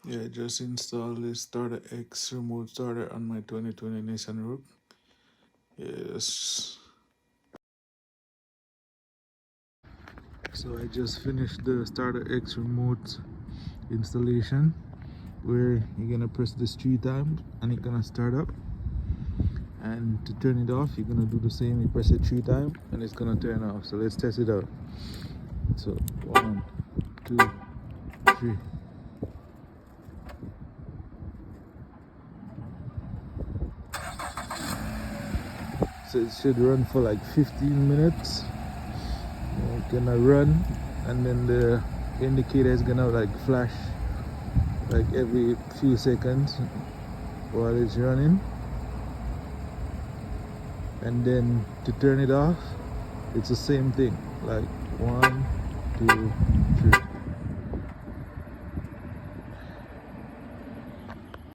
Yeah, I just installed the starter X remote starter on my 2020 Nissan Rogue. Yes. So I just finished the starter X remote installation where you're gonna press this 3 times and it's gonna start up. And to turn it off, you're gonna do the same. You press it 3 times and it's gonna turn off. So let's test it out. So 1, 2, 3. So it should run for like 15 minutes. It's gonna run, and then the indicator is gonna like flash like every few seconds while it's running. And then to turn it off, it's the same thing, like 1, 2, 3.